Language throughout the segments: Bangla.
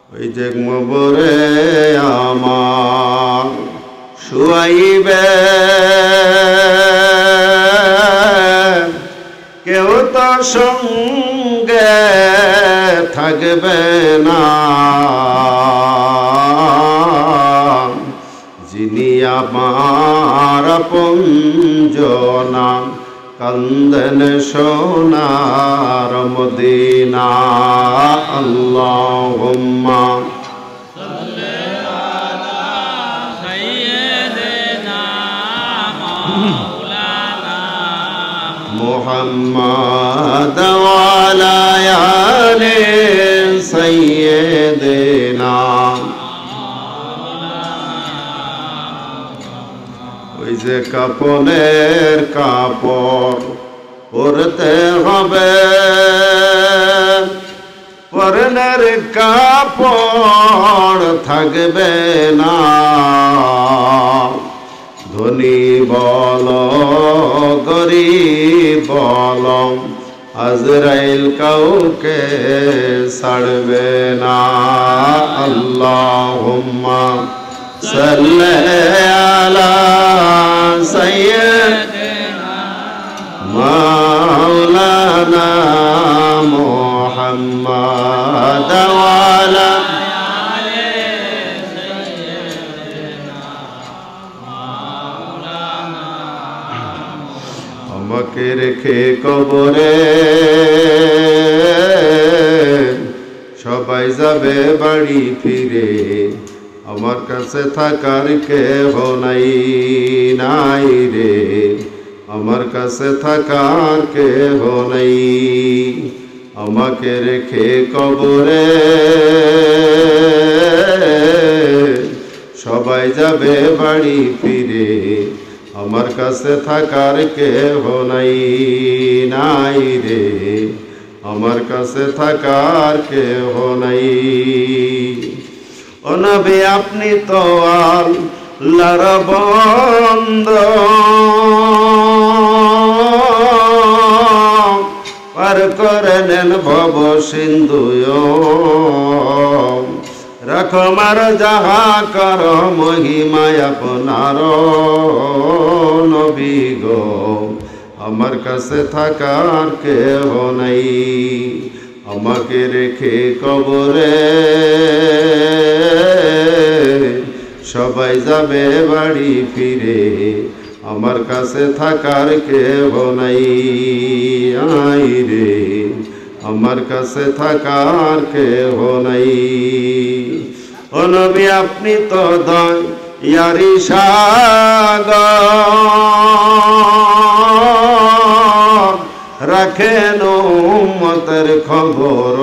ওই যে মবরে আমার শুয়াইবে কেউ তো সঙ্গে থাকবে না, যিনি আমার আপনজনা কান্দেন সোনার মদিনা। আল্লাহুম্মা সাল্লি আলা সাইয়্যিদিনা মাওলানা মুহাম্মাদ ওয়া আলা আলি সাইয়্যিদিনা। ওই যে কাপনের কাপড় পরতে হবে, পরনের কাপড় থাকবে না, ধনী বল গরিব বল আজরাইল কাউকে ছাড়বে না। আল্লাহুম্মা সাল্লি আলা সাইয়্যিদিনা মাওলানা মুহাম্মাদ ওয়া আলা আলি সাইয়্যিদিনা মাওলানা। আমাকে রেখে কবরে সবাই যাবে বাড়ি ফিরে, আমার কাছে থাকার কেহ নাই নাই রে, আমার কাছে থাকার কেহ নাই। আমাকে রেখে কবরে সবাই যাবে বাড়ি ফিরে, আমার কাছে থাকার কেহ নাই নাই রে, আমার কাছে থাকার কেহ নাই। ও নবী আপনি তো আল্লাহর বান্দা, পার করে নেন ভব সিন্ধু, রাখো মার যাহা কর মহিমায় আপনার নবী গো, আমার কাছে থাকার কেহ নাই। আমাকে রেখে কবরে সবাই যাবে বাড়ি ফিরে, আমার কাছে থাকার কেহ নাই আই রে, আমার কাছে থাকার কেহ নাই। ও নবী আপনি তো দয়ারি সাগর, রাখেন উম্মতের খবর,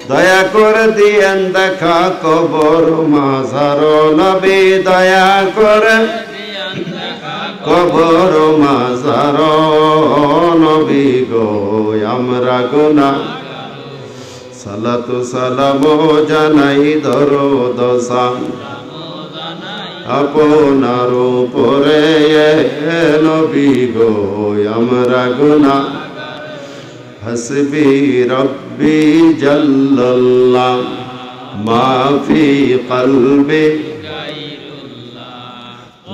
দয়া করে দিয়েন দেখা কবর মাঝার নবী, দয়া করে কবর মাঝার নবী গো, আমরা গুনাহ সালাতু সালাম জানাই দরুদ সালাম আপনার উপরে নবী গো, আমরা গুনাহ হাসবি রব্বি জাল্লাল্লাহ মা ফি কলবি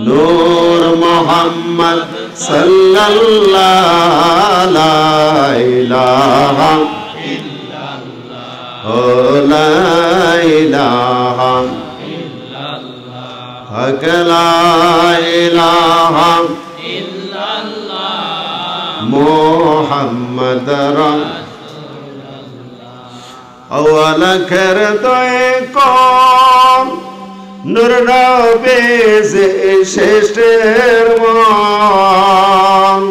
নূর মুহাম্মদ সাল্লাল্লাহু লা ইলাহা ইল্লাল্লাহ ও লা ইলাহা ইল্লাল্লাহ হক লা ইলাহা ইল্লাল্লাহ মুহাম্মদ রাসূলুল্লাহ। আওয়াল আখির দয়ে কম নূর নবী শ্রেষ্ঠের মান,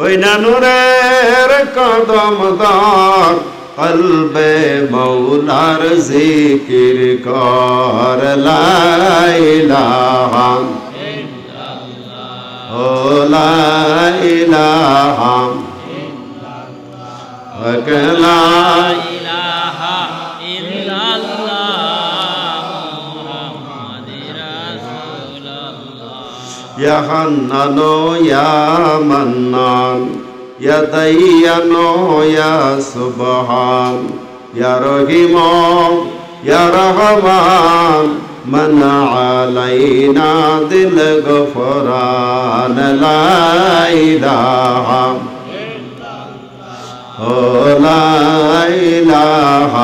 ওই না নূরের কদম দার কলবে মৌলার জিকির কর লা ইলাহা ইল্লাল্লাহ ও লা ইলাহা ইল্লাল্লাহ লা ইলাহা ইল্লাল্লাহ মুহাম্মাদুর রাসূলুল্লাহ। ইয়া হান্নানু ইয়া মান্নান ইয়া দাইয়ানু ইয়া সুবহান ইয়া রহিম ইয়া রহমান من علينا دل غفران لا إله لا إله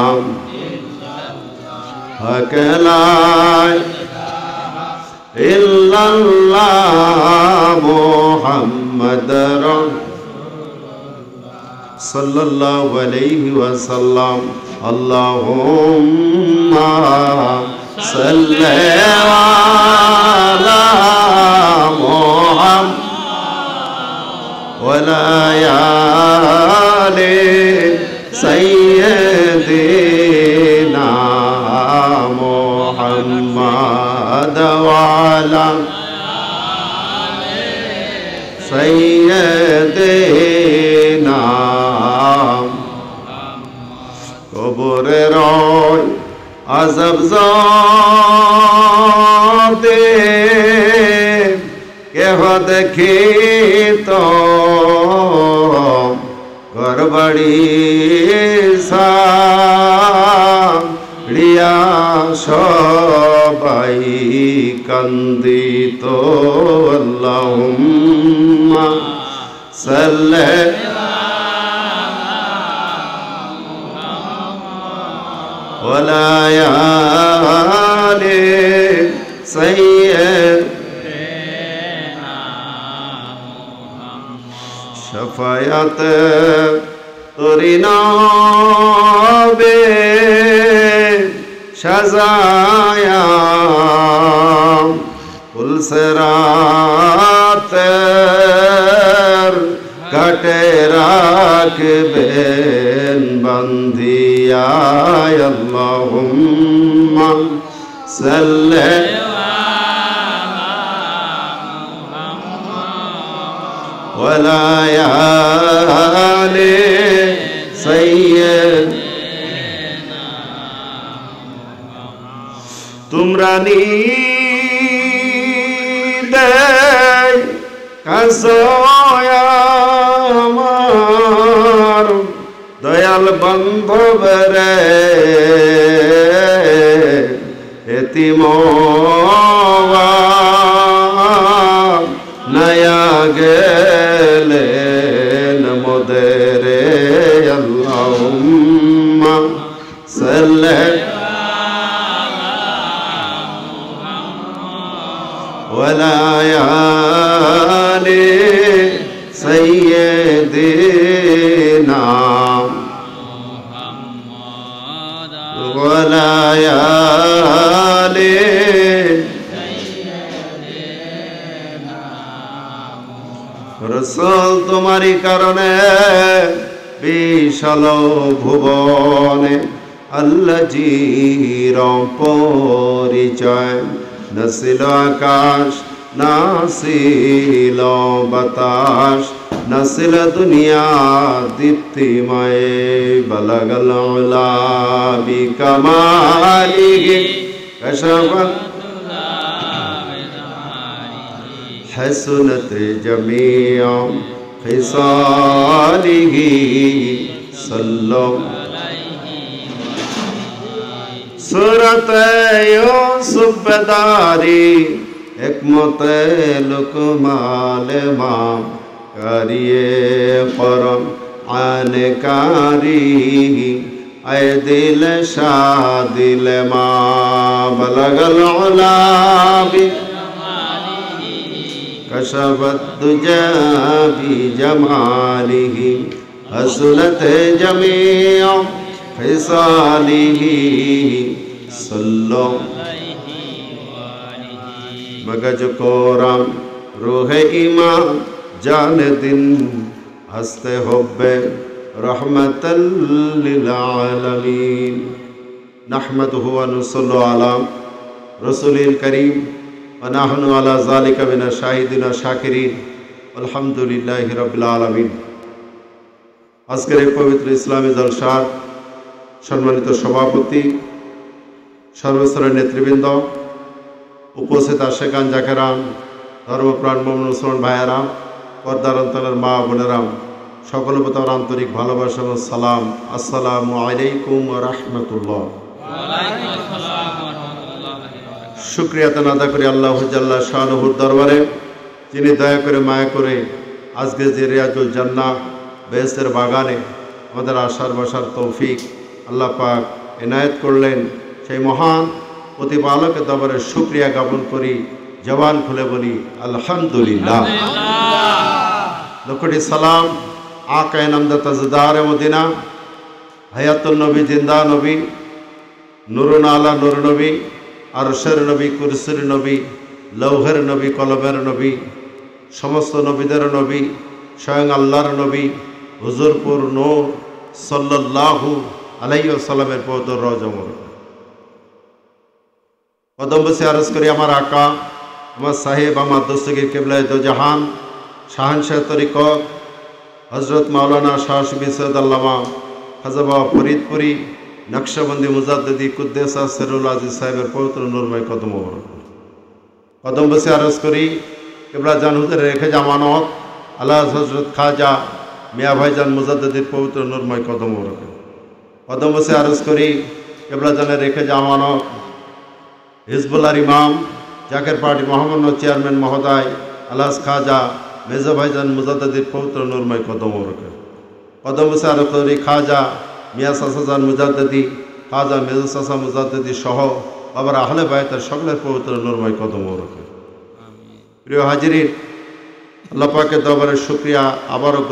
حق لا إلا الله محمد صلى الله عليه وسلم اللهم صل على محمد وعلى آل سيدنا محمد وعلى سيدنا কবরের আযাব জাদে কেহ দেখিত ঘরবাড়ি সাড়িয়া সবাই কান্দিত আল্লাহুম্মা সাল্লি ولا يال سيدنا شفاعت তরিনাবে সাজায়া পুলসরাতের কাটে রাখবেন বান্ধিয়া আল্লাহুম্মা সাল্লি ওয়ালা আলি সাইয়্যিদিনা তোমরা নিদে কাসয়া আমার দয়াল বান্ধব রে এতিম নয়া গেলেন মোদেরে আল্লাহুম্মা সাল্লি ওয়ালা আলি সাইয়্যিদিনা ওয়ালা আলি রাসূল তোমারই কারণে বিশাল ভুবনে আল্লাহর পরিচয় নাসিল আকাশ নাসিল বাতাস নাসিল দুনিয়া দীপ্তিময় বালাগাল উলা বিকামালিহি কাশাফাত حسنت جميع خصاله صلوا सूरत यूसुफ बेदारी हिकमत लुकमाल माम करिए परम आनकारी ऐ दिल शादिल माँ बलगल उलाबी कशबत दुजा भी जमालिही हसनत जमीअ फिसालिही सल्लो मगज कोरम रूह ईमान जान दिन हस्ते हुब्बे रहमतल लिल आलमीन नहमदुहु व नुसल्लु अला रसूलिल करीम व नहनु अला ज़ालिका मिना शाहिदिन व शाकिरीन अल्हम्दुलिल्लाहि रब्बिल आलमीन। আজকের এই পবিত্র ইসলামী জলসার সম্মানিত সভাপতি, সর্বস্তরের নেতৃবৃন্দ, উপস্থিত আশেকান জাকেরান, ধর্মপ্রাণ মুমিন মুসলমান ভাইয়েরা, পর্দার অন্তরের মা বোনেরা, সকলের প্রতি আমার আন্তরিক ভালোবাসা ও সালাম। আসসালামু আলাইকুম ওয়া রাহমাতুল্লাহ। শুকরিয়া আদা করি আল্লাহ জাল্লা শানুহুর দরবারে, যিনি দয়া করে মায়া করে আজকে যে রিয়াজুল জান্নাহ বেহেশতের বাগানে আমাদের আসার বসার তৌফিক আল্লাহ পাক এনায়েত করলেন, সেই মহান প্রতিপালকের দরবারে শুকরিয়া জ্ঞাপন করি, জবান খুলে বলি আলহামদুলিল্লাহ। লক্ষটি সালাম আকা নামদা তাজদার মদিনা, হায়াতুন নবী, জিন্দা নবী, নুরুন আলা নুর নবী, আরশের নবী, কুরসির নবী, লৌহের নবী, কলমের নবী, সমস্ত নবীদের নবী, স্বয়ং আল্লাহর নবী হুজুরপুর নূর সাল্লাল্লাহু আলাইহি ওয়াসাল্লামের পবিত্র রওজা মোবারক কদম বসে আরজ করি আমার আকা, আমার সাহেব, আমার দস্তগীর কিবলায়ে দো জাহান, শাহানশাহ তরিকত হজরত মাওলানা শাহ সুফি সৈয়দ আল্লামা খাজা বাবা ফরিদপুরি নকশবন্দি মুজাদ্দিদি কুদ্দেসা সিরুল আজিজ সাহেবের পবিত্র নূরময় কদম মোবারক কদম বসে আরজ করি কিবলা জান হুজুরের রেখে জামানত আল্লাহ হজরত খাজা মিয়া ভাইজান মুজাদ্দিদির পবিত্র নূরময় কদম মোবারক কদম বসে আরজ করি কিবলা জানের রেখে জামানত হিজবুল্লাহর ইমাম জাকের পার্টি মহামান্য চেয়ারম্যান মহোদয় আল্লাহ খাজা মেজা ভাইজান মুজাদ্দিদির পবিত্র নূরময় কদম মোবারক কদম বসে আরজ করি খাজা মিয়া সাসাজান মুজাদ্দিদি, খাজা মেজা সাসা মুজাদ্দিদি সহ বাবার আহলে বায়তের সকলের পবিত্র নূরময় কদম মোবারক। প্রিয় হাজিরিন, আল্লাহ পাকের দরবারে শুকরিয়া আবারও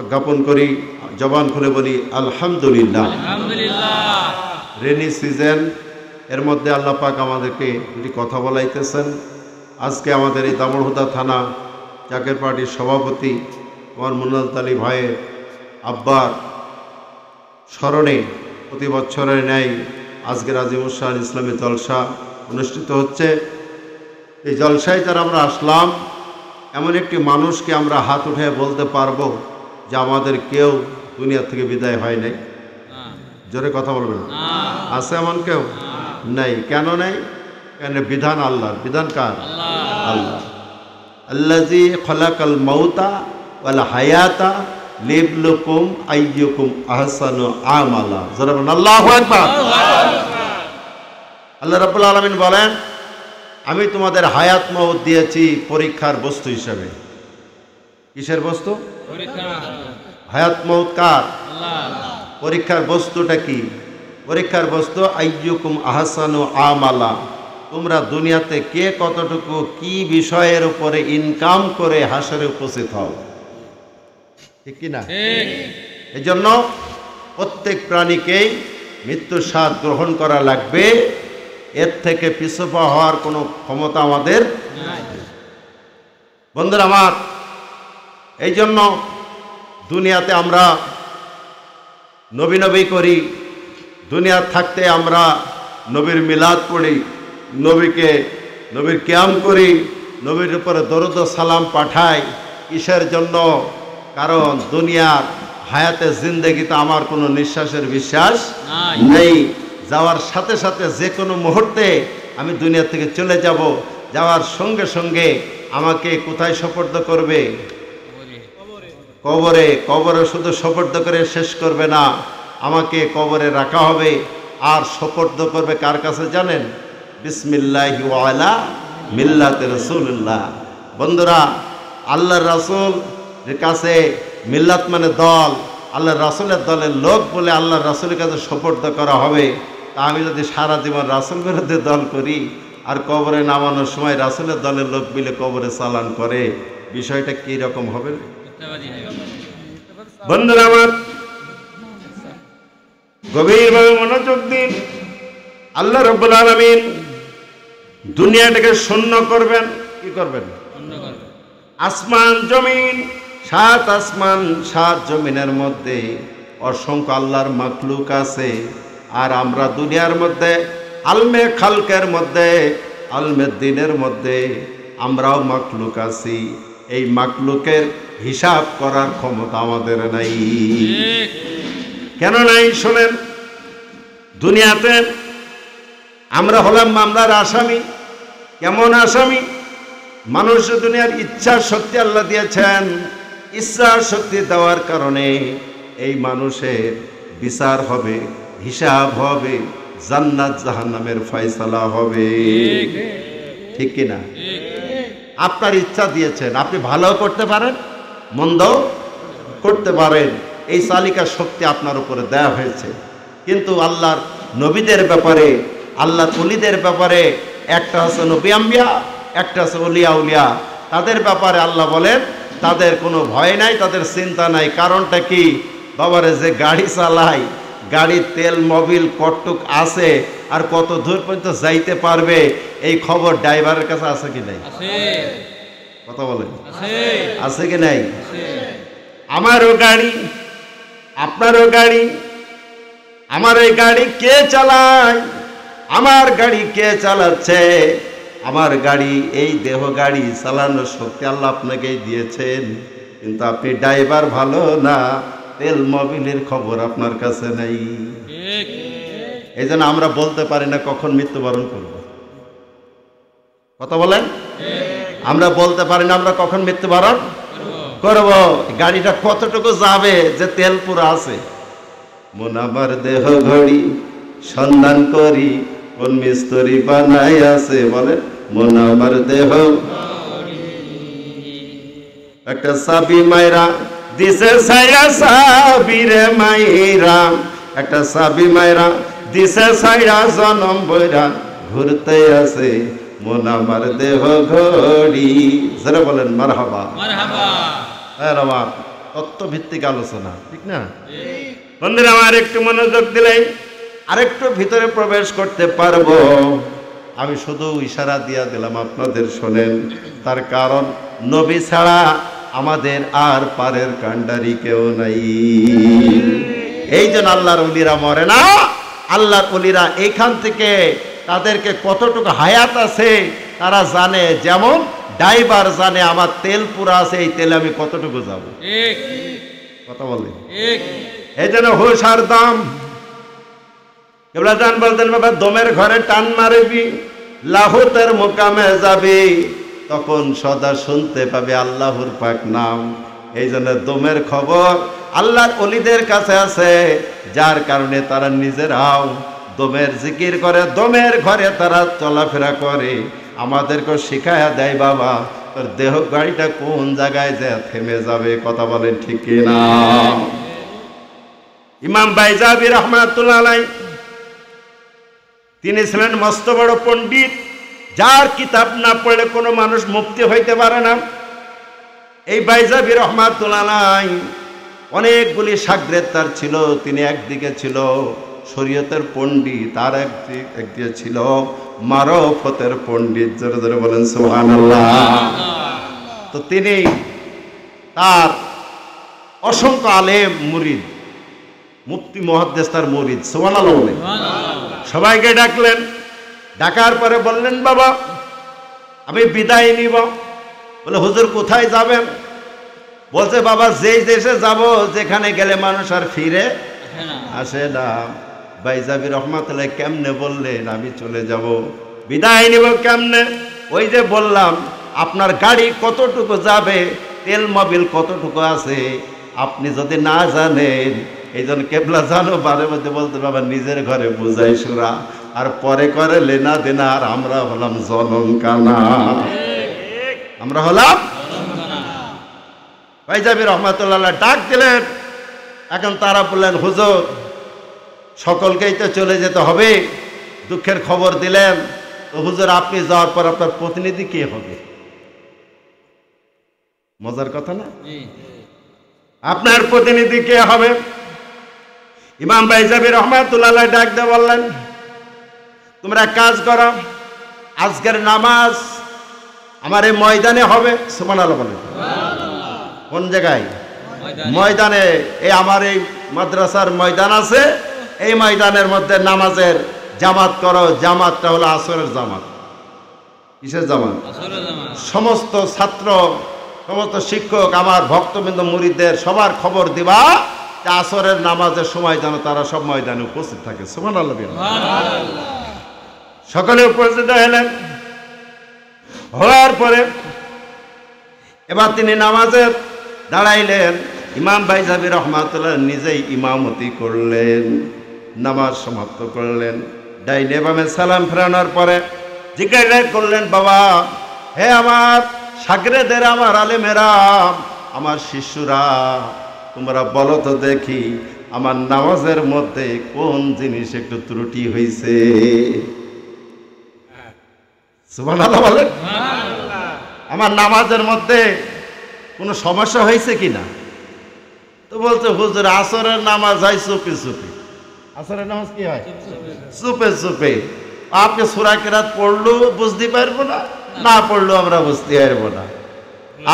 জ্ঞাপন করি, জবান খুলে বলি আলহামদুলিল্লাহ। রেনি সিজন এর মধ্যে আল্লাহ পাক আমাদেরকে একটি কথা বলাইতেছেন। আজকে আমাদের এই দামুড়হুদা থানা জাকের পার্টির সভাপতি আমার মুন্নাত আলী ভাইয়ের আব্বার স্মরণে প্রতি বছরের ন্যায় আজকের আজিমুস শান ইসলামী জলসা অনুষ্ঠিত হচ্ছে। এই জলসায় যারা আমরা আসলাম, এমন একটি মানুষকে আমরা হাত উঠে বলতে পারবো যে আমাদের কেউ দুনিয়া থেকে বিদায় হয় নাই। জোরে কথা বলবেন, আছে এমন কেউ নাই? কেন নাই? কেন? বিধান আল্লাহর। বিধান কার? আল্লাহ। আল্লাযী খলাকাল মাউতা ওয়াল হায়াতা লিয়াবলুকুম আইয়ুকুম আহসানু আমালা। জোরে বলেন আল্লাহু আকবার। আল্লাহ রাব্বুল আলামিন বলেন, আমি তোমাদের হায়াত মওত দিয়েছি পরীক্ষার বস্তু হিসেবে। কিসের বস্তু? হায়াত মওত কার? পরীক্ষার বস্তুটা কি? পরীক্ষার বস্তু আইয়ুকুম আহসানু আমালা। তোমরা দুনিয়াতে কে কতটুকু কি বিষয়ের উপরে ইনকাম করে হাসরে উপস্থিত হও, ঠিক কি না? এই জন্য প্রত্যেক প্রাণীকেই মৃত্যুর স্বাদ গ্রহণ করা লাগবে, এর থেকে পিছপা হওয়ার কোনো ক্ষমতা আমাদের নাই। বন্ধুরা আমার, এই জন্য দুনিয়াতে আমরা নবী নবী করি, দুনিয়া থাকতে আমরা নবীর মিলাদ পড়ি, নবীর কিয়াম করি, নবীর উপরে দরুদ ও সালাম পাঠাই। কিসের জন্য? কারণ দুনিয়ার হায়াতে জিন্দেগিতে আমার কোনো নিঃশ্বাসের বিশ্বাস নেই। যাওয়ার সাথে সাথে যে কোনো মুহূর্তে আমি দুনিয়া থেকে চলে যাব। যাওয়ার সঙ্গে সঙ্গে আমাকে কোথায় সোপর্দ করবে? কবরে। কবরে শুধু সোপর্দ করে শেষ করবে না, আমাকে কবরে রাখা হবে। আর সোপর্দ করবে কার কাছে জানেন? বিসমিল্লাহি ওয়া আলা মিল্লাতি রাসূলুল্লাহ। বন্ধুরা, আল্লাহর রাসূলের কাছে মিল্লাত মানে দল, আল্লাহর রাসূলের দলের লোক বলে আল্লাহর রাসূলের কাছে সোপর্দ করা হবে। তা আমি যদি সারা জীবন রাসূল বিরুদ্ধে দল করি আর কবরে নামানোর সময় রাসূলের দলের লোক মিলে কবরে চালান করে, বিষয়টা কি রকম হবে? বন্ধুরা আমার, গভীরভাবে মনোযোগ দিন। আল্লাহ রাব্বুল আলামিন দুনিয়াটাকে শূন্য করবেন। কি করবেন? আসমান জমিন, 7 আসমান 7 জমিনের মধ্যে অসংখ্য আল্লাহর মাখলুক আছে। আর আমরা দুনিয়ার মধ্যে আলমে খালকের মধ্যে, আলমে দ্বীনের মধ্যে আমরাও মাখলুক আছি। এই মাখলুকের হিসাব করার ক্ষমতা আমাদের নাই। কেন নাই? শোনেন, দুনিয়াতে আমরা হলাম মামলার আসামি। কেমন আসামি? মানুষ দুনিয়ার ইচ্ছা শক্তি আল্লাহ দিয়েছেন, ইচ্ছা শক্তি দেওয়ার কারণে এই মানুষের বিচার হবে, হিসাব হবে, জান্নাত জাহান্নামের ফয়সালা হবে। ঠিক কিনা? আপনার ইচ্ছা দিয়েছেন, আপনি ভালো করতে পারেন, মন্দ করতে পারেন, এই চালিকা শক্তি আপনার উপরে দেয়া হয়েছে। কিন্তু আল্লাহর নবীদের ব্যাপারে, আল্লাহ ওলিদের ব্যাপারে, একটা হচ্ছে নবী আম্বিয়া, একটা হচ্ছে ওলিয়া উলিয়া, তাদের ব্যাপারে আল্লাহ বলেন তাদের কোনো ভয় নাই, তাদের চিন্তা নাই। কারণটা কি? বাবারে, যে গাড়ি চালায়, গাড়ির তেল মোবিল কতটুক আছে আর কত দূর পর্যন্ত যাইতে পারবে, এই খবর ড্রাইভারের কাছে আছে কি নাই? কথা বলেন, আছে কি নাই? আমারও গাড়ি, আপনারও গাড়ি, আমার এই গাড়ি কে চালায়, আমার গাড়ি কে চালাচ্ছে? আমার গাড়ি, এই দেহ গাড়ি চালানোর শক্তি আল্লাহ আপনাকেই দিয়েছেন, কিন্তু আপনি ড্রাইভার ভালো না, তেল মোবিলের খবর আপনার কাছে নাই। এই জন্য আমরা বলতে পারি না কখন মৃত্যুবরণ করব। কথা বলেন, আমরা বলতে পারি না আমরা কখন মৃত্যুবরণ করব। গাড়িটা কতটুকু যাবে যে তেল পুরো আছে। মন আমার দেহ ঘড়ি সন্ধান করি, কোন মিস্ত্রি বানাই আছে, বলে মন আমার দেহ। একটা চাবি মাইরা দিছে ছাইরা, চাবিরে মাইরা, একটা চাবি মাইরা দিছে ছাইরা, জনম বইরা ঘুরতে আছে মন আমার দেহ ঘড়ি। যারা বলেন মারহাবা, মারহাবা। তত্ত্বভিত্তিক আলোচনা, ঠিক না? বন্ধুরা আমার, একটু মনোযোগ দিলে আরেকটু ভিতরে প্রবেশ করতে পারবো। আমি শুধু ইশারা দিয়া দিলাম, আপনাদের শোনেন। তার কারণ নবী ছাড়া আমাদের আর পারের কান্ডারি কেউ নাই। এই জন্য আল্লাহর ওলিরা মরে না। আল্লাহর ওলিরা এইখান থেকে তাদেরকে কতটুকু হায়াত আছে তারা জানে। যেমন ড্রাইভার জানে আমার তেল পুরা আছে, এই তেলে আমি কতটুকু যাব। কথা বলে, এই জন্য হুশ আর দম। কেবলাজান বলতেন, বাবা দমের ঘরে টান মারবি, লাহুতের মোকামে যাবি, তখন সদা শুনতে পাবে আল্লাহর পাক নাম। এই জন্য দমের খবর আল্লাহর ওলিদের কাছে আছে, যার কারণে তারা নিজেরাও দমের জিকির করে, দমের ঘরে তারা চলাফেরা করে। আমাদেরকে শিখায়া দেয়, বাবা তোর দেহ গাড়িটা কোন জায়গায় যে থেমে যাবে। কথা বলেন ঠিক কিনা? ইমাম বাইজাবি রহমাতুল্লাহ আলাইহি, তিনি ছিলেন মস্ত বড় পণ্ডিত, যার কিতাব না পড়লে কোনো মানুষ মুক্তি হইতে পারে না। এই বাইজাবি রহমাতুল্লাহ আলাইহি অনেকগুলি শাগরেদ তার ছিল। তিনি একদিকে ছিল শরীয়তের পণ্ডিত, আর একদিকে ছিল মারফতের পণ্ডিত। জোরে জোরে বলেন সুবহানাল্লাহ। তো তিনি তার অসংখ্য আলেম মুরিদ, মুফতি মুহাদ্দিস তার মুরিদ। সুবহানাল্লাহ বলেন। সবাইকে ডাকলেন, ডাকার পরে বললেন, বাবা আমি বিদায় নিব। বলে, হুজুর কোথায় যাবেন? বলছে, বাবা যেই দেশে যাব যেখানে গেলে মানুষ আর ফিরে আসে না। বাইজাবি রহমাতুল্লাহ কেমনে বললেন আমি চলে যাব, বিদায় নিব কেমনে? ওই যে বললাম আপনার গাড়ি কতটুকু যাবে, তেল মোবিল কতটুকু আছে, আপনি যদি না জানেন, এই জন্য কেবলা জানো বারে মধ্যে বলতে, বাবা নিজের ঘরে বুঝাই সুরা, আর পরে করে লেনা দেনা। আর আমরা হলাম জনম কানা, আমরা হলাম। বাইজাবি রহমাতুল্লাহ ডাক দিলেন। এখন তারা বললেন, হুজুর সকলকেই তো চলে যেতে হবে, দুঃখের খবর দিলেন, তো হুজুর আপনি যাওয়ার পর আপনার প্রতিনিধি কে হবে? মজার কথা না? আপনার প্রতিনিধি কে হবে? ইমাম বাইজাবি রহমাতুল্লাহ ডাক দিয়ে বললেন, তোমরা কাজ করো, আজকের নামাজ আমার এই ময়দানে হবে। সুবহানাল্লাহ বলেন। কোন জায়গায়? ময়দানে। এই আমার এই মাদ্রাসার ময়দান আছে, এই ময়দানের মধ্যে নামাজের জামাত করো। জামাতটা হলো আসরের জামাত। কিসের জামাত? সমস্ত ছাত্র, সমস্ত শিক্ষক, আমার ভক্তবৃন্দ মুরিদদের সবার খবর দিবা যে আসরের নামাজের সময় যেন তারা সব ময়দানে উপস্থিত থাকে। সুবহানাল্লাহ। সকলে উপস্থিত হলেন। হওয়ার পরে এবার তিনি নামাজের দাঁড়াইলেন। ইমাম বাইজাবি রহমাতুল্লাহ নিজেই ইমামতি করলেন, নামাজ সমাপ্ত করলেন। ডাইনে বামে সালাম ফেরানোর পরে জিজ্ঞাসা করলেন, বাবা, হে আমার শাগরেদের, আমার আলেমেরা, আমার শিষ্যরা, তোমরা বলো তো দেখি আমার নামাজের মধ্যে কোন জিনিস একটু ত্রুটি হয়েছে? সুবহানাল্লাহ বলেন। আমার নামাজের মধ্যে কোনো সমস্যা হয়েছে কিনা? তো বলছে, হুজুর আসরের নামাজ হয় চুপি চুপি। আসরের নামাজ কি হয়? চুপে চুপে। আপনি সূরা কিরাত পড়লেও বুঝতে পারবো না, না পড়লেও আমরা বুঝতে পারবো না।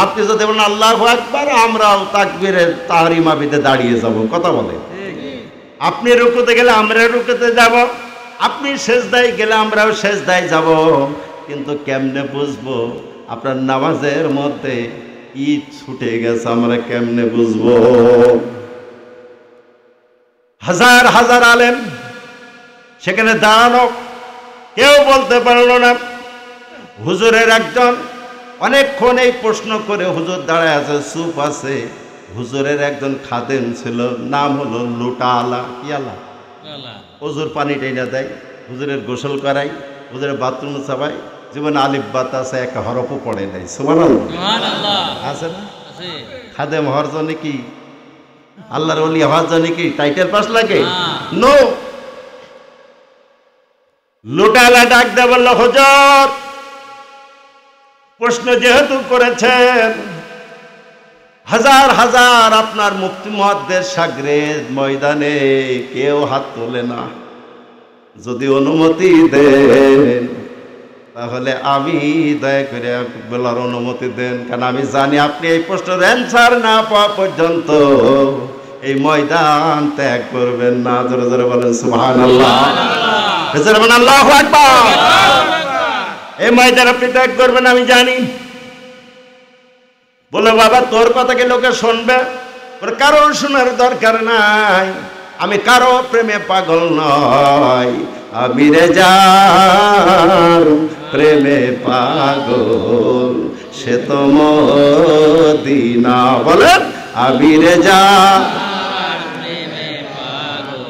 আপনি যদি বলেন আল্লাহু আকবার, আমরাও তাকবীরের তাহরিমাবিতে দাঁড়িয়ে যাব। কথা বলে, আপনি রুকুতে গেলে আমরা রুকুতে যাব, আপনি সেজদায় গেলে আমরাও সেজদায় যাব। কিন্তু কেমনে বুঝবো আপনার নামাজের মধ্যে ঈদ ছুটে গেছে? আমরা কেমনে বুঝবো? হাজার হাজার আলেম সেখানে দাঁড়ানো, কেউ বলতে পারলো না। হুজুরের একজন অনেকক্ষণ এই প্রশ্ন করে হুজুর দাঁড়ায় আছে, চুপ আছে। হুজুরের একজন খাদেম ছিল, নাম হলো লুটা আলা। কি আলা? হুজুর পানি টেনে দেয়, হুজুরের গোসল করাই, হুজুরের বাথরুম চাপাই, জীবনে আলিফ বাত আছে, একটা হরফও পড়ে নাই। সুবহানাল্লাহ আছে না? খাদেম হওয়ার জন্য কি, আল্লাহর ওলি হওয়ার জন্য কি টাইটেল পাস লাগে? নো। লুটালা ডাক দে বলল, হুজুর প্রশ্ন যেহেতু করেছেন, হাজার হাজার আপনার মুফতি মুহাদ্দিস শাগরেদ ময়দানে কেউ হাত তোলে না, যদি অনুমতি দেন তাহলে আমি দয়া করে বলার অনুমতি দেন। কারণ আমি জানি আপনি এই প্রশ্নের অ্যান্সার না পাওয়া পর্যন্ত এই ময়দান ত্যাগ করবেন না। জোরে জোরে বলেন সুবহানাল্লাহ। আল্লাহু আকবার। এই ময়দান আপনি ত্যাগ করবেন আমি জানি। বলে, বাবা তোর কথা কি লোকে শুনবে? কারো শোনার দরকার নাই, আমি কারো প্রেমে পাগল নয়, আমি রেজার প্রেমে পাগল, সে তো মদিনা। বলেন, আমি রেজার প্রেমে পাগল,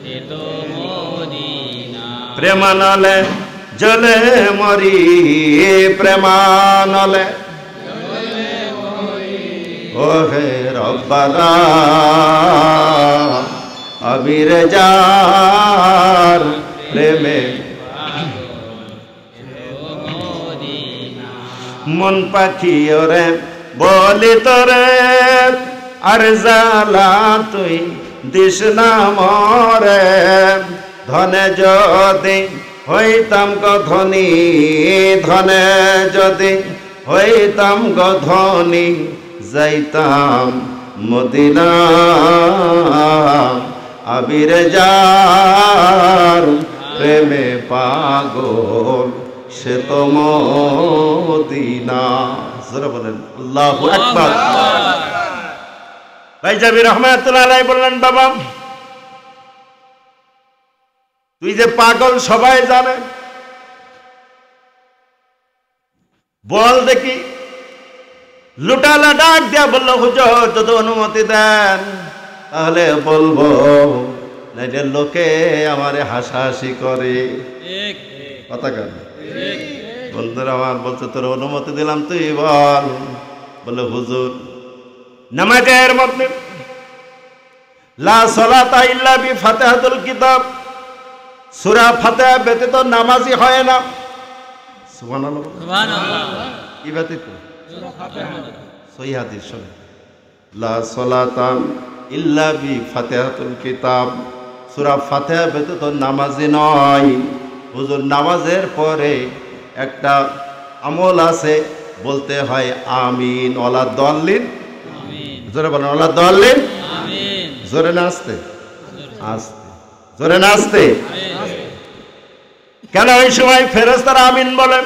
সে তো মদিনা। প্রেমানলে জলে মরি, প্রেমানলে ওহে রব্বানা, আমি রেজার প্রেমে মন পাখি ওরে বলি তোরে, আর জালা তুই দিস না মরে, ধনে যদি হইতাম গো ধনী, ধনে যদি হইতাম গো ধনী, যাইতাম মদিনা, আমি রেজার প্রেমে পাগল, সে তো মদিনা। জোরে বলেন আল্লাহু আকবার। বাইজাবি রহমাতুল্লাহ আলাইহি বললেন, বাবা তুই যে পাগল সবাই জানে, বল দেখি। লুটালা ডাক দিয়া বলল, হুজুর যদি অনুমতি দেন তাহলে বলবো, নাইলে লোকে আমারে হাসাহাসি করে। কথা কেন বন্ধুরা আমার? বলছে তোর অনুমতি দিলাম, তুই বল। বলে, হুজুর নামাজের মধ্যে লা সালাতা ইল্লা বি ফাতিহাতুল কিতাব, সূরা ফাতিহা ব্যতীত নামাজই হয় না। সুবহানাল্লাহ সুবহানাল্লাহ। কি ব্যতীত? সূরা ফাতিহা। সহিহ হাদিস শুনুন, লা সালাতা ইল্লা বি ফাতিহাতুল কিতাব, সূরা ফাতিহা ব্যতীত নামাজই নয়। হুজুর নামাজের পরে একটা আমল আছে, বলতে হয় আমিন ওয়ালা দাল্লিন। জোরে বলেন ওয়ালা দাল্লিন। জোরে না আস্তে? আস্তে। জোরে না আস্তে? কেন ওই সময় ফেরেশতারা আমিন বলে,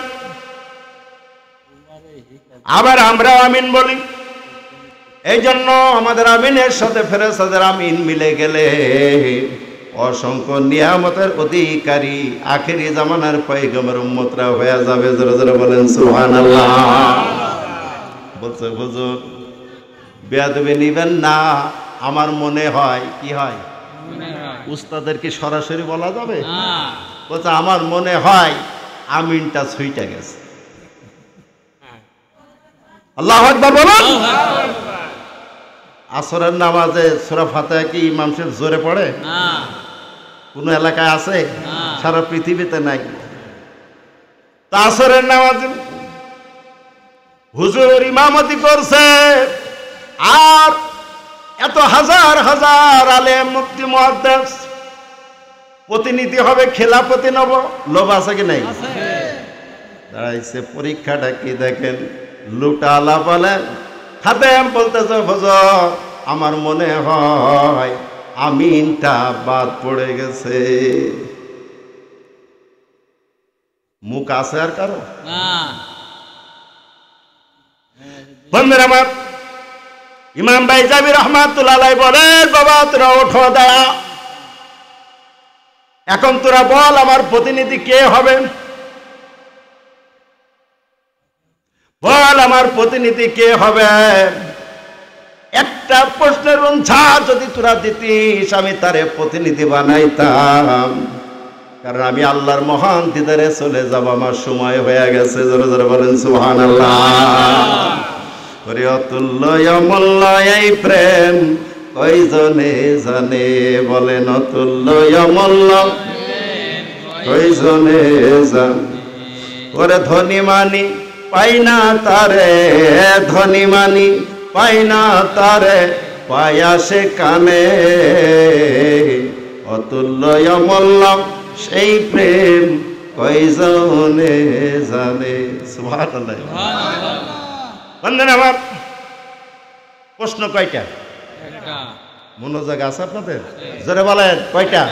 আবার আমরাও আমিন বলি। এই জন্য আমাদের আমিনের সাথে ফেরেশতাদের আমিন মিলে গেলে অসংখ্য নিয়ামতের অধিকারী আখেরি জামানার পয়গম্বর উম্মতরা হয়ে যাবে। জোরে জোরে বলেন সুবহানাল্লাহ। বলছে হুজুর বেয়াদবি নিবেন না। আমার মনে হয় কি হয়, উস্তাদের কি সরাসরি বলা যাবে? বলছে আমার মনে হয় আমিনটা ছুইটা গেছে। আল্লাহু আকবার বলুন। আসরের নামাজে সূরা ফাতিহা কি ইমাম সাহেব জোরে পড়ে? কোন এলাকায় আছে? সারা পৃথিবীতে নাই। তা আসরের নামাজে হুজুর ইমামতি করছে, আর এত হাজার হাজার আলেম মুফতি মুহাদ্দিস প্রতিনিধি হবে, খেলাফতি নেব, লোভ আছে কি নাই? দাঁড়াইছে। পরীক্ষাটা কি দেখেন, লুটালা বলেন খাদেম বলতেছে হুজুর আমার মনে হয় আমিনটা বাদ পড়ে গেছে। মুখ আছে আর কারো? বন্ধুরা আমার, ইমাম বাইজাবি রহমাতুল্লাহ আলাইহি বলেন বাবা তোরা ওঠো, দাঁড়া, এখন তোরা বল আমার প্রতিনিধি কে হবে, বল আমার প্রতিনিধি কে হবে। একটা প্রশ্নের অনুসার যদি তোরা দিতিস আমি তারে প্রতিনিধি বানাইতাম, কারণ আমি আল্লাহর মহান দিদারে চলে যাব, আমার সময় হয়ে গেছে। জোরে জোরে বলেন সুবহানাল্লাহ। ওরে অতুল্য অমূল্য এই প্রেম কয়জনে জানে, বলেন অতুল্য অমূল্য কয়জনে জানে। ওরে ধনী মানি পাই না তারে, ধনী মানি পাই না তারে, পায়া সে কানে, অতুল্য অমূল্য সেই প্রেম কয়জনে জানে। সুবহানাল্লাহ। বন্ধুরা আমার, প্রশ্ন কয়টা? মনোযোগ আছে আপনাদের? জোরে বলেন কয়টা?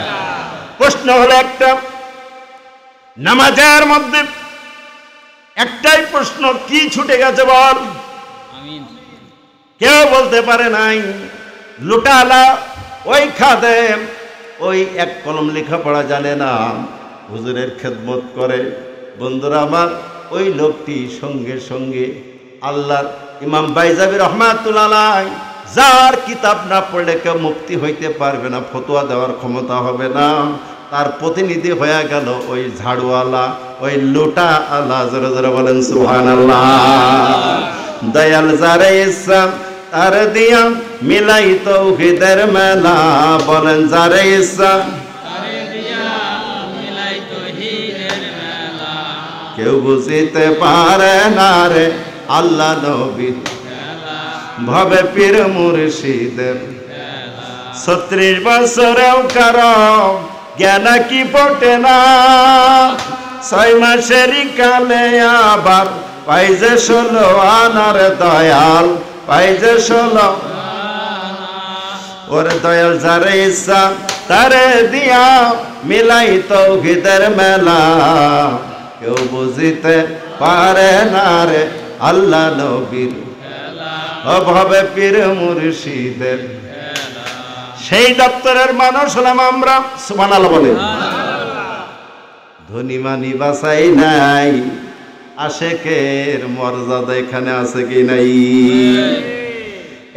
প্রশ্ন হলো একটা। নামাজের মধ্যে একটাই প্রশ্ন, কি ছুটে গেছে বল? কেউ বলতে পারে নাই। লুটালা ওই খাদেম, ওই এক কলম লেখাপড়া জানে না, হুজুরের খেদমত করে। বন্ধুরা আমার, ওই লোকটি সঙ্গে সঙ্গে আল্লাহর ইমাম বাইজাবি রহমাতুল্লাহ আলাইহি, যার কিতাব না পড়লে কেউ মুক্তি হইতে পারবে না, ফতোয়া দেওয়ার ক্ষমতা হবে না, তার প্রতিনিধি হয়ে গেল ওই ঝাড়ুওয়ালা, ওই লোটা আল্লাহ। জোরে জোরে বলেন সুবহানাল্লাহ। দয়াল যারে ইচ্ছা তার দিয়া মিলাই তৌহিদের মেলা, বলেন যারে ইচ্ছা কেউ বুঝিতে পারে না রে আল্লাহ নবী ভবে পীর মুর্শিদের। 36 বছরেও কারো জ্ঞান কি পটে না, 6 মাসেরই কালে আবার পাইজে 16 আনার দয়াল, পাইজে 16। ওরে দয়াল যারে ইচ্ছা তারে দিয়া মিলাই তৌহিদের মেলা, কেউ বুঝিতে পারে না রে আল্লাহ নবীর অভাবে পীর মুর্শিদের। সেই দপ্তরের মানুষ হলাম আমরা। সুবহানাল্লাহ বলেন। ধনী মানি বাসাই নাই, আশেকের মর্যাদা এখানে আছে কি নাই?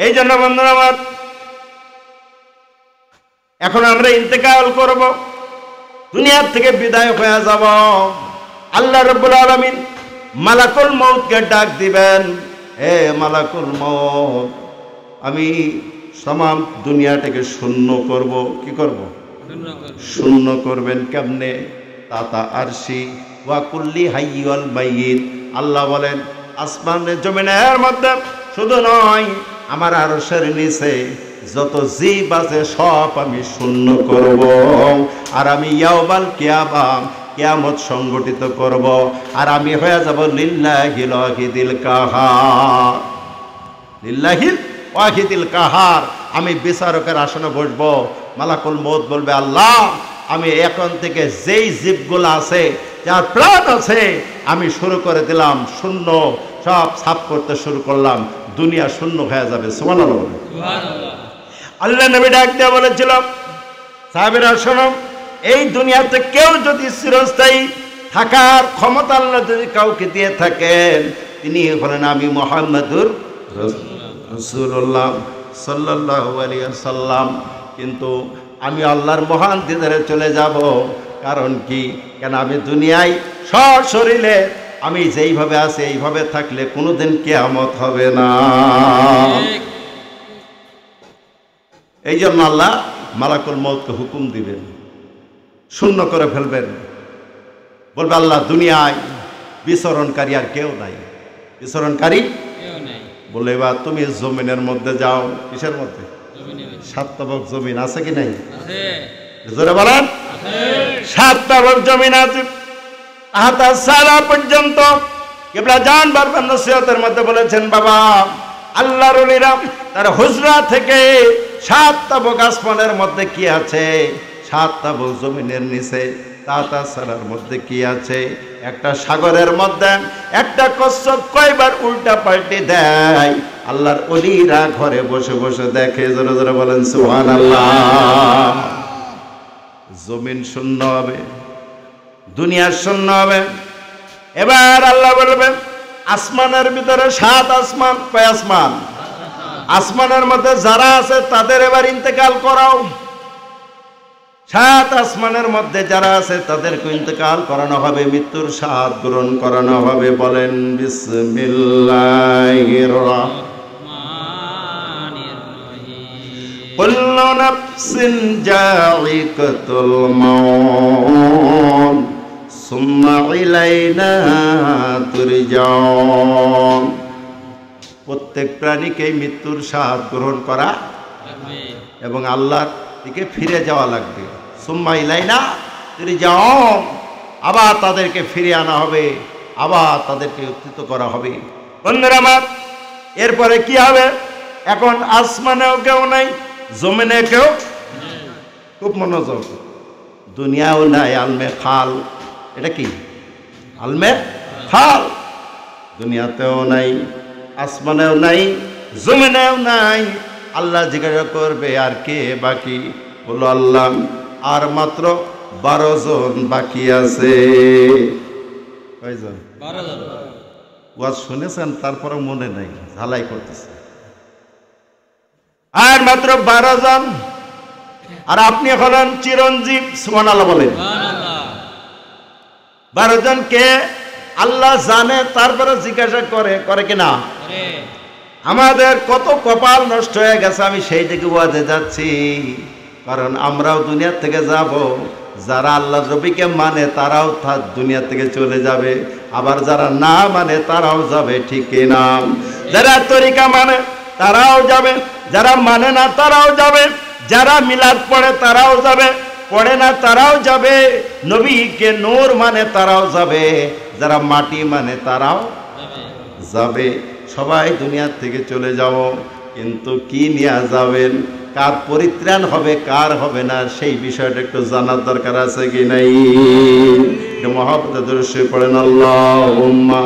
এই জন্য বন্ধুরা আমার, এখন আমরা ইন্তেকাল করব, দুনিয়ার থেকে বিদায় হয়ে যাব। আল্লাহ রাব্বুল আলামিন মালাকুল মউতকে ডাক দিবেন, হে মালাকুল মউত, আমি तमाम दुनियाटाके शून्य करब कि करब शून्य करबेन केमने ताता आरशी वा कुल्ली हाय्य वल माय्यित आल्लाह बोलेन आसमाने जमिनेर मध्य शुधु नय आमार आरशेर नीचे যত জীব আছে সব আমি শূন্য করব আর আমি ইয়াউমাল কিয়ামত সংগঠিত করব আর আমি হয়ে যাব লিল্লাহিল ওয়াহিদিল কাহার লিল্লাহিল ওয়াহিদিল কাহার। আমি বিচারকের আসনে বসবো। মালাকুল মউত বলবে আল্লাহ আমি এখন থেকে যেই জীবগুলো আছে যার প্রাণ আছে আমি শুরু করে দিলাম শূন্য সব সাফ করতে শুরু করলাম দুনিয়া শূন্য হয়ে যাবে। সুবহানাল্লাহ সুবহানাল্লাহ। আল্লাহ নবী ডাক দিয়ে বলেছিল সাহাবীরা শোনো এই দুনিয়াতে কেউ যদি চিরস্থায়ী থাকার ক্ষমতা আল্লাহ যদি কাউকে দিয়ে থাকেন তিনি হলেন আমি মুহাম্মাদুর রাসূলুল্লাহ। রাসূলুল্লাহ সাল্লাল্লাহু আলাইহি ওয়াসাল্লাম। কিন্তু আমি আল্লাহর মহান দিদারে চলে যাব। কারণ কি? কেন আমি দুনিয়ায় সশরীরে আমি যেইভাবে আছি এইভাবে থাকলে কোনোদিন কিয়ামত হবে না। এই জন্য আল্লাহ মালাকুল মউতকে হুকুম দিবেন, শূন্য করে ফেলবেন, বলবে আল্লাহ দুনিয়ায় বিচরণকারী আর কেউ নাই, বিচরণকারী বলে এবার তুমি জমিনের মধ্যে যাও। কিসের মধ্যে? 7 তাবক জমিন আছে কি নাই? জোরে বলেন। 7 তাবক জমিন আছে। আহাতা সারা পর্যন্ত কিবলা জান বারবার নসিহতের মধ্যে বলেছেন, বাবা আল্লাহর ওলিরা তার হুজরা থেকে 7 তাবক আসমানের মধ্যে কি আছে, 7 তাবক জমিনের নিচে তাতা সারার মধ্যে কি আছে, একটা সাগরের মধ্যে একটা কচ্ছপ কয়বার উল্টা পাল্টে দেয় আল্লাহর ওলিরা ঘরে বসে বসে দেখে। জোরে জোরে বলেন সুবহানাল্লাহ। জমিন শূন্য হবে, দুনিয়া শূন্য হবে। এবার আল্লাহ বলবেন আসমানের ভিতরে 7 আসমান। কয় আসমান? আসমানের মধ্যে যারা আছে তাদের এবার ইন্তেকাল করাও। 7 আসমানের মধ্যে যারা আছে তাদেরকে ইন্তেকাল করানো হবে, মৃত্যুর স্বাদ গ্রহণ করানো হবে। বলেন বিসমিল্লাহির রাহমানির রহিম। কুল্লু নাফসিন যায়িকাতুল মাউত সুম্মা ইলাইনা তুরজাউন। প্রত্যেক প্রাণীকেই মৃত্যুর স্বাদ গ্রহণ করা এবং আল্লাহর দিকে ফিরে যাওয়া লাগবে। সুম্মা ইলাইনা তুরজাউন, আবার তাদেরকে ফিরে আনা হবে, আবার তাদেরকে উত্থিত করা হবে। বন্ধুরা আমার, এরপরে কি হবে? এখন আসমানেও কেউ নাই, জমিনে কেউ, খুব মনোযোগ, দুনিয়াও নাই, আলমে খাল। এটা কি? আলমে খাল। দুনিয়াতেও নাই, আসমানেও নাই, জমিনেও নাই। আল্লাহ জিজ্ঞাসা করবে আর কে বাকি? বলো আল্লাহ আর মাত্র 12 জন বাকি আছে। কয়জন? 12 জন। ওয়াজ শুনেছেন তারপরে মনে নাই, ঝালাই করতেছে। আর মাত্র 12 জন। আর আপনি হলেন চিরঞ্জীব। সুবহানাল্লাহ বলেন। 12 জন কে? আল্লাহ জানে, তারপরে জিজ্ঞাসা করে কিনা? আমাদের কত কপাল নষ্ট হয়ে গেছে। আমি সেই দিকে ওয়াজে যাচ্ছি, কারণ আমরাও দুনিয়া থেকে যাব। যারা আল্লাহ নবীকে মানে তারাও দুনিয়া থেকে চলে যাবে, আবার যারা না মানে তারাও যাবে, ঠিক না? যারা তরিকা মানে তারাও যাবে, যারা মানে না তারাও যাবে, যারা মিলাদ পড়ে তারাও যাবে, পড়ে না তারাও যাবে, নবীকে নূর মানে তারাও যাবে, যারা মাটি মানে তারাও যাবে। সবাই দুনিয়ার থেকে চলে যাব, কিন্তু কি নিয়ে যাবেন, কার পরিত্রাণ হবে কার হবে না সেই বিষয়টা একটু জানার দরকার আছে কি নাই? মহাপতে দর্শে পড়েন আল্লাহুম্মা